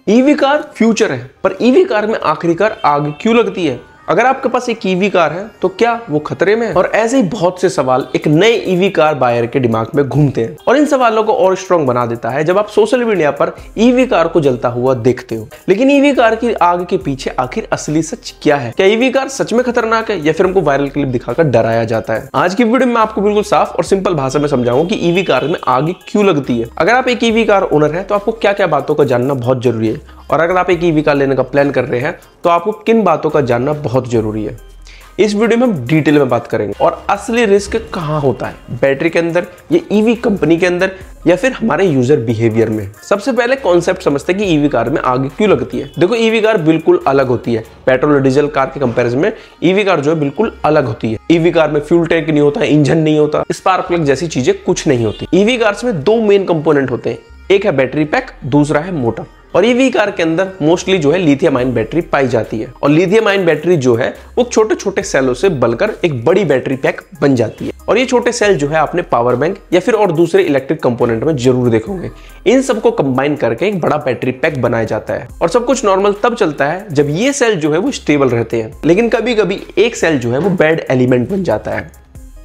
EV car future है, पर EV car में आखिरकार आग क्यों लगती है? अगर आपके पास एक ईवी कार है तो क्या वो खतरे में है? और ऐसे ही बहुत से सवाल एक नए ईवी कार बायर के दिमाग में घूमते हैं और इन सवालों को और स्ट्रॉन्ग बना देता है जब आप सोशल मीडिया पर ईवी कार को जलता हुआ देखते हो। लेकिन ईवी कार की आग के पीछे आखिर असली सच क्या है? क्या ईवी कार सच में खतरनाक है या फिर हमको वायरल क्लिप दिखाकर डराया जाता है? आज की वीडियो में आपको बिल्कुल साफ और सिंपल भाषा में समझाऊंगा कि ईवी कार में आग क्यों लगती है। अगर आप एक ईवी कार ओनर है तो आपको क्या क्या बातों का जानना बहुत जरूरी है, और अगर आप एक ईवी कार लेने का प्लान कर रहे हैं तो आपको किन बातों का जानना बहुत जरूरी है। इस वीडियो में हम डिटेल में बात करेंगे और असली रिस्क कहां होता है, बैटरी के अंदर, ये ईवी कंपनी के अंदर, या फिर हमारे यूजर बिहेवियर में। सबसे पहले कॉन्सेप्ट समझते हैं कि ईवी कार में आग क्यों लगती है। देखो, ईवी कार बिल्कुल अलग होती है। पेट्रोल और डीजल कार के कंपैरिजन में ईवी कार जो है बिल्कुल अलग होती है। ईवी कार में फ्यूल टैंक नहीं होता, इंजन नहीं होता, स्पार्क प्लग जैसी चीजें कुछ नहीं होती। ईवी कार्स में दो मेन कंपोनेंट होते हैं, एक है बैटरी पैक, दूसरा है मोटर। और ईवी कार के अंदर मोस्टली जो है लिथियम आयन बैटरी पाई जाती है, और लिथियम आयन बैटरी जो है वो छोटे छोटे सेलों से बनकर एक बड़ी बैटरी पैक बन जाती है। और ये छोटे सेल जो है आपने पावर बैंक या फिर और दूसरे इलेक्ट्रिक कंपोनेंट में जरूर देखोगे। इन सबको कंबाइन करके एक बड़ा बैटरी पैक बनाया जाता है और सब कुछ नॉर्मल तब चलता है जब ये सेल जो है वो स्टेबल रहते हैं। लेकिन कभी कभी एक सेल जो है वो बैड एलिमेंट बन जाता है।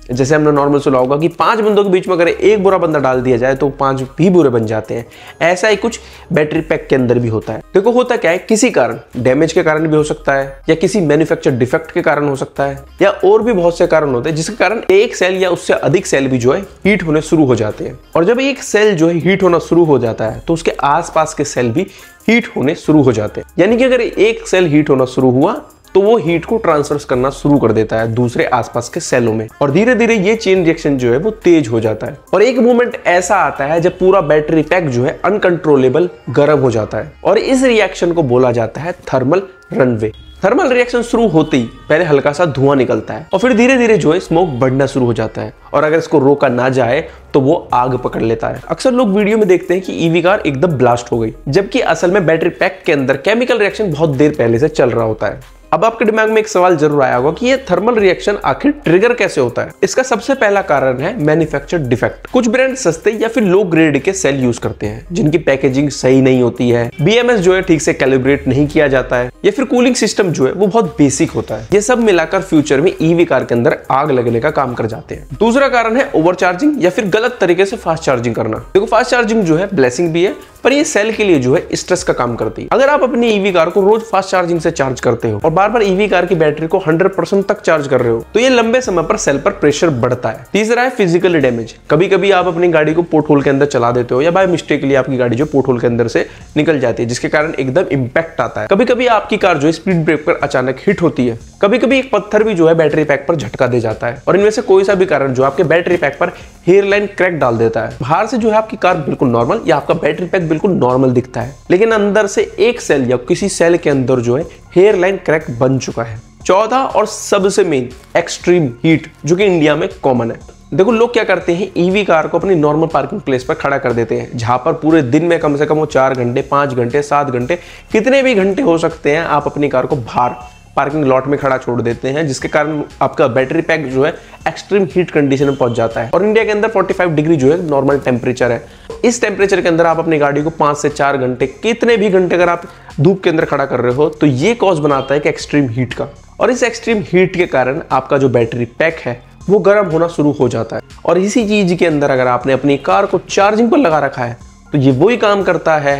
जैसे हमने नॉर्मल सुना होगा कि 5 बंदों के बीच में अगर एक बुरा बंदा डाल दिया जाए तो 5 भी बुरे बन जाते हैं। ऐसा ही कुछ बैटरी पैक के अंदर भी होता है। देखो, होता क्या है, किसी कारण, डैमेज के कारण भी हो सकता है, या किसी मैन्युफैक्चर डिफेक्ट के कारण हो सकता है, या और भी बहुत से कारण होते हैं जिसके कारण एक सेल या उससे अधिक सेल भी जो है हीट होने शुरू हो जाते हैं। और जब एक सेल जो है हीट होना शुरू हो जाता है तो उसके आसपास के सेल भी हीट होने शुरू हो जाते हैं। यानी कि अगर एक सेल हीट होना शुरू हुआ तो वो हीट को ट्रांसफर करना शुरू कर देता है दूसरे आसपास के सेलों में, और धीरे धीरे ये चेन रिएक्शन जो है वो तेज हो जाता है। और एक मोमेंट ऐसा आता है जब पूरा बैटरी पैक जो है अनकंट्रोलेबल गर्म हो जाता है, और इस रिएक्शन को बोला जाता है थर्मल रनवे। थर्मल रिएक्शन शुरू होते ही पहले हल्का सा धुआं निकलता है और फिर धीरे धीरे जो है स्मोक बढ़ना शुरू हो जाता है, और अगर इसको रोका ना जाए तो वो आग पकड़ लेता है। अक्सर लोग वीडियो में देखते हैं कि ईवी कार एकदम ब्लास्ट हो गई, जबकि असल में बैटरी पैक के अंदर केमिकल रिएक्शन बहुत देर पहले से चल रहा होता है। अब आपके दिमाग में एक सवाल जरूर आया होगा कि ये थर्मल रिएक्शन आखिर ट्रिगर कैसे होता है। इसका सबसे पहला कारण है मैन्युफैक्चर डिफेक्ट। कुछ ब्रांड सस्ते या फिर लो ग्रेड के सेल यूज करते हैं जिनकी पैकेजिंग सही नहीं होती है, बीएमएस जो है ठीक से कैलिब्रेट नहीं किया जाता है, या फिर कूलिंग सिस्टम जो है वो बहुत बेसिक होता है। ये सब मिलाकर फ्यूचर में ईवी कार के अंदर आग लगने का काम कर जाते हैं। दूसरा कारण है ओवरचार्जिंग या फिर गलत तरीके से फास्ट चार्जिंग करना। देखो, फास्ट चार्जिंग जो है ब्लेसिंग भी है, पर ये सेल के लिए जो है स्ट्रेस का काम करती है। अगर आप अपनी ईवी कार को रोज फास्ट चार्जिंग से चार्ज करते हो और बार बार ईवी कार की बैटरी को 100% तक चार्ज कर रहे हो तो ये लंबे समय पर सेल पर प्रेशर बढ़ता है। तीसरा है फिजिकल डैमेज। कभी कभी आप अपनी गाड़ी को पोर्ट होल के अंदर चला देते हो या बाय मिस्टेकली आपकी गाड़ी जो पोर्ट होल के अंदर से निकल जाती है, जिसके कारण एकदम इंपैक्ट आता है। कभी कभी आपकी कार जो है स्पीड ब्रेक पर अचानक हिट होती है। कभी कभी एक पत्थर भी जो है बैटरी पैक पर झटका दे जाता है, और इनमें से कोई सा भी कारण जो आपके बैटरी पैक पर हेयर लाइन क्रैक डाल देता है। बाहर से जो है आपकी कार बिल्कुल नॉर्मल या आपका बैटरी पैक बिल्कुल नॉर्मल दिखता है, लेकिन अंदर से एक सेल या किसी सेल के अंदर जो है हेयर लाइन क्रैक बन चुका है। चौथा और सबसे मेन, एक्सट्रीम हीट, जो कि इंडिया में कॉमन है। देखो, लोग क्या करते हैं, ईवी कार को अपनी नॉर्मल पार्किंग प्लेस पर खड़ा कर देते हैं, जहां पर पूरे दिन में कम से कम वो 4 घंटे, 5 घंटे, 7 घंटे, कितने भी घंटे हो सकते हैं, आप अपनी कार को बाहर पार्किंग लॉट में खड़ा छोड़ देते हैं, जिसके कारण आपका बैटरी पैक जो है एक्सट्रीम हीट कंडीशन में पहुंच जाता है। और इंडिया के अंदर 45 डिग्री जो है नॉर्मल टेम्परेचर है। इस टेम्परेचर के अंदर आप अपनी गाड़ी को 5 से 4 घंटे, कितने भी घंटे अगर आप धूप के अंदर खड़ा कर रहे हो तो ये कॉज बनाता है कि एक्सट्रीम हीट का, और इस एक्सट्रीम हीट के कारण आपका जो बैटरी पैक है वो गर्म होना शुरू हो जाता है। और इसी चीज के अंदर अगर आपने अपनी कार को चार्जिंग पर लगा रखा है तो ये वही काम करता है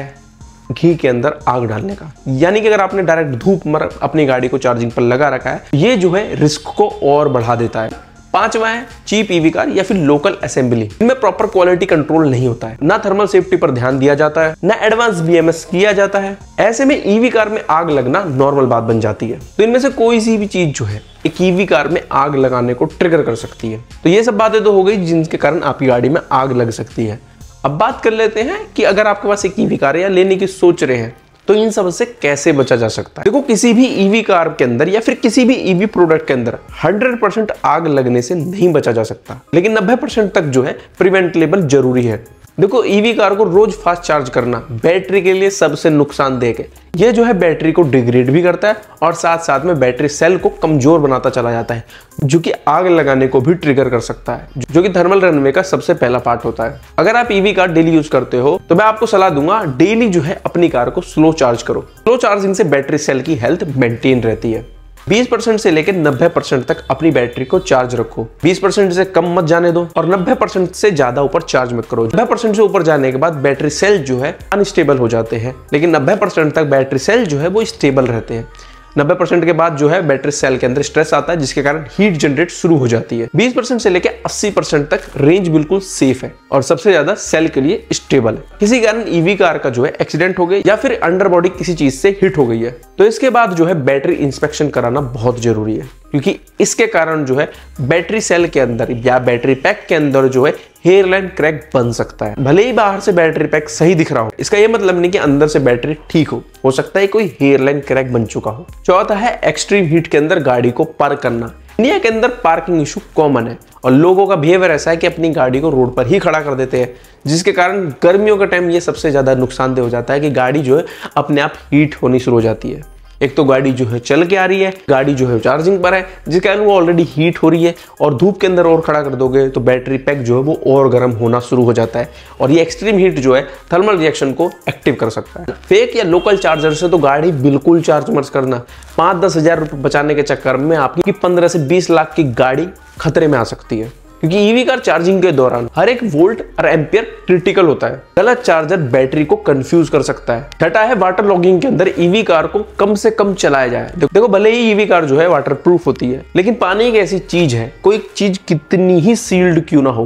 घी के अंदर आग डालने का। यानी कि अगर आपने डायरेक्ट धूप में अपनी गाड़ी को चार्जिंग पर लगा रखा है, ये जो है रिस्क को और बढ़ा देता है। पांचवा है चीप ईवी कार या फिर लोकल असेंबली। इनमें प्रॉपर क्वालिटी कंट्रोल नहीं होता है, ना थर्मल सेफ्टी पर ध्यान दिया जाता है, ना एडवांस बीएमएस किया जाता है। ऐसे में ईवी कार में आग लगना नॉर्मल बात बन जाती है। तो इनमें से कोई सी भी चीज जो है एक ईवी कार में आग लगाने को ट्रिगर कर सकती है। तो ये सब बातें तो हो गई जिनके कारण आपकी गाड़ी में आग लग सकती है। अब बात कर लेते हैं कि अगर आपके पास एक ईवी कार है या लेने की सोच रहे हैं तो इन सब से कैसे बचा जा सकता है। देखो, किसी भी ईवी कार के अंदर या फिर किसी भी ईवी प्रोडक्ट के अंदर 100% आग लगने से नहीं बचा जा सकता, लेकिन 90% तक जो है प्रिवेंटेबल जरूरी है। देखो ईवी कार को रोज फास्ट चार्ज करना बैटरी के लिए सबसे नुकसानदेह है। ये जो है बैटरी को डिग्रेड भी करता है और साथ साथ में बैटरी सेल को कमजोर बनाता चला जाता है, जो कि आग लगाने को भी ट्रिगर कर सकता है, जो कि थर्मल रनवे का सबसे पहला पार्ट होता है। अगर आप ईवी कार डेली यूज करते हो तो मैं आपको सलाह दूंगा डेली जो है अपनी कार को स्लो चार्ज करो। स्लो चार्जिंग से बैटरी सेल की हेल्थ मेंटेन रहती है। 20% से लेकर 90% तक अपनी बैटरी को चार्ज रखो। 20% से कम मत जाने दो और 90% से ज्यादा ऊपर चार्ज मत करो। 90% से ऊपर जाने के बाद बैटरी सेल जो है अनस्टेबल हो जाते हैं, लेकिन 90% तक बैटरी सेल जो है वो स्टेबल रहते हैं। 90% के बाद जो है बैटरी सेल के अंदर स्ट्रेस आता है, जिसके कारण हीट जनरेट शुरू हो जाती है। 20% से लेकर 80% तक रेंज बिल्कुल सेफ है और सबसे ज्यादा सेल के लिए स्टेबल है। किसी कारण ईवी कार का जो है एक्सीडेंट हो गई या फिर अंडर बॉडी किसी चीज से हिट हो गई है तो इसके बाद जो है बैटरी इंस्पेक्शन कराना बहुत जरूरी है, क्योंकि इसके कारण जो है बैटरी सेल के अंदर या बैटरी पैक के अंदर जो है हेयरलाइन क्रैक बन सकता है। भले ही बाहर से बैटरी पैक सही दिख रहा हो, इसका यह मतलब नहीं कि अंदर से बैटरी ठीक हो सकता है कोई हेयरलाइन क्रैक बन चुका हो। चौथा है एक्सट्रीम हीट के अंदर गाड़ी को पार्क करना। इंडिया के अंदर पार्किंग इशू कॉमन है और लोगों का बिहेवियर ऐसा है कि अपनी गाड़ी को रोड पर ही खड़ा कर देते हैं, जिसके कारण गर्मियों का टाइम ये सबसे ज्यादा नुकसानदेह हो जाता है कि गाड़ी जो है अपने आप हीट होनी शुरू हो जाती है। एक तो गाड़ी जो है चल के आ रही है, गाड़ी जो है चार्जिंग पर है, जिसके कारण वो ऑलरेडी हीट हो रही है और धूप के अंदर और खड़ा कर दोगे तो बैटरी पैक जो है वो और गर्म होना शुरू हो जाता है और ये एक्सट्रीम हीट जो है थर्मल रिएक्शन को एक्टिव कर सकता है। फेक या लोकल चार्जर से तो गाड़ी बिल्कुल चार्ज मत करना। 5-10 हज़ार रुपये बचाने के चक्कर में आपकी 15 से 20 लाख की गाड़ी खतरे में आ सकती है, क्योंकि ईवी कार चार्जिंग के दौरान हर एक वोल्ट और एम्पियर क्रिटिकल होता है। गलत चार्जर बैटरी को कंफ्यूज कर सकता है। छठा है वाटर लॉगिंग के अंदर ईवी कार को कम से कम चलाया जाए। देखो भले ही ईवी कार जो है वाटर प्रूफ होती है, लेकिन पानी एक ऐसी चीज है, कोई चीज कितनी ही सील्ड क्यों ना हो,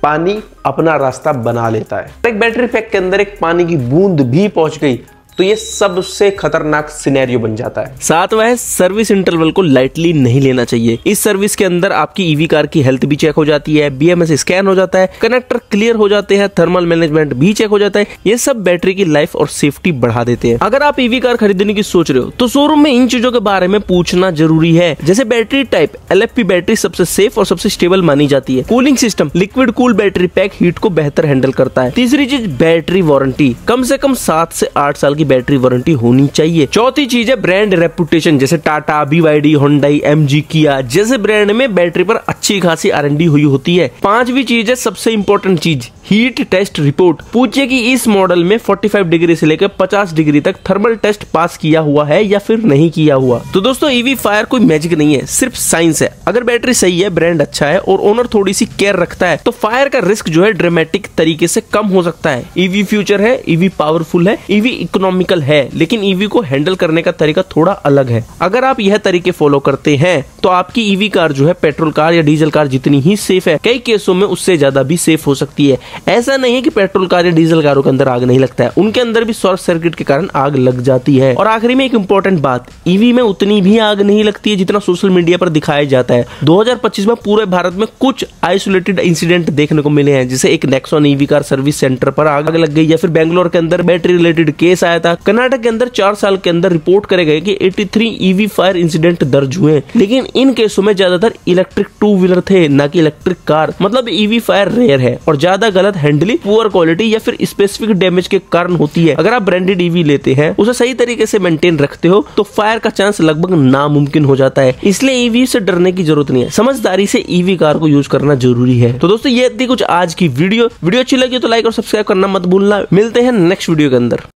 पानी अपना रास्ता बना लेता है। एक बैटरी पैक के अंदर एक पानी की बूंद भी पहुंच गई तो ये सबसे खतरनाक सिनेरियो बन जाता है। सातवां है सर्विस इंटरवल को लाइटली नहीं लेना चाहिए। इस सर्विस के अंदर आपकी ईवी कार की हेल्थ भी चेक हो जाती है, BMS स्कैन हो जाता है, कनेक्टर क्लियर हो जाते हैं, थर्मल मैनेजमेंट भी चेक हो जाता है। ये सब बैटरी की लाइफ और सेफ्टी बढ़ा देते हैं। अगर आप ईवी कार खरीदने की सोच रहे हो तो शोरूम में इन चीजों के बारे में पूछना जरूरी है। जैसे बैटरी टाइप, LFP बैटरी सबसे सेफ और सबसे स्टेबल मानी जाती है। Cooling system, liquid cool battery pack heat को बेहतर हैंडल करता है। तीसरी चीज बैटरी वारंटी, कम से कम 7 से 8 साल की बैटरी वारंटी होनी चाहिए। चौथी चीज है ब्रांड रेपुटेशन, जैसे टाटा, BYD, होंडई, MG, किया जैसे ब्रांड में बैटरी पर अच्छी खासी R&D हुई होती है। पांचवी चीज है सबसे इंपॉर्टेंट चीज, हीट टेस्ट रिपोर्ट। पूछिए कि इस मॉडल में 45 डिग्री से लेकर 50 डिग्री तक थर्मल टेस्ट पास किया हुआ है या फिर नहीं किया हुआ। तो दोस्तों ईवी फायर कोई मैजिक नहीं है, सिर्फ साइंस है। अगर बैटरी सही है, ब्रांड अच्छा है और ओनर थोड़ी सी केयर रखता है तो फायर का रिस्क जो है ड्रामेटिक तरीके से कम हो सकता है। ईवी फ्यूचर है, ईवी पावरफुल है, ईवी इकोनॉमिकल है, लेकिन ईवी को हैंडल करने का तरीका थोड़ा अलग है। अगर आप यह तरीके फॉलो करते हैं तो आपकी ईवी कार जो है पेट्रोल कार या डीजल कार जितनी ही सेफ है, कई केसों में उससे ज्यादा भी सेफ हो सकती है। ऐसा नहीं है कि पेट्रोल कार या डीजल कारों के अंदर आग नहीं लगता है, उनके अंदर भी शॉर्ट सर्किट के कारण आग लग जाती है। और आखिरी में एक इंपॉर्टेंट बात, ईवी में उतनी भी आग नहीं लगती है जितना सोशल मीडिया पर दिखाया जाता है। 2025 में पूरे भारत में कुछ आइसोलेटेड इंसिडेंट देखने को मिले हैं, जैसे एक Nexon EV car service centre पर आग लग गई, या फिर बेंगलोर के अंदर बैटरी रिलेटेड केस आया था। कर्नाटक के अंदर 4 साल के अंदर रिपोर्ट करे गए कि 83 ईवी फायर इंसिडेंट दर्ज हुए, लेकिन इन केसों में ज्यादातर इलेक्ट्रिक 2 व्हीलर थे, ना कि इलेक्ट्रिक कार। मतलब ईवी फायर रेयर है और ज्यादा गलत हैंडलिंग, पुअर क्वालिटी या फिर स्पेसिफिक डैमेज के कारण होती है। अगर आप ब्रांडेड ईवी लेते हैं, उसे सही तरीके से मेंटेन रखते हो तो फायर का चांस लगभग नामुमकिन हो जाता है। इसलिए ईवी से डरने की जरूरत नहीं है, समझदारी से ईवी कार को यूज करना जरूरी है। तो दोस्तों ये थी कुछ आज की वीडियो अच्छी लगी तो लाइक और सब्सक्राइब करना मत भूलना। मिलते हैं नेक्स्ट वीडियो के अंदर।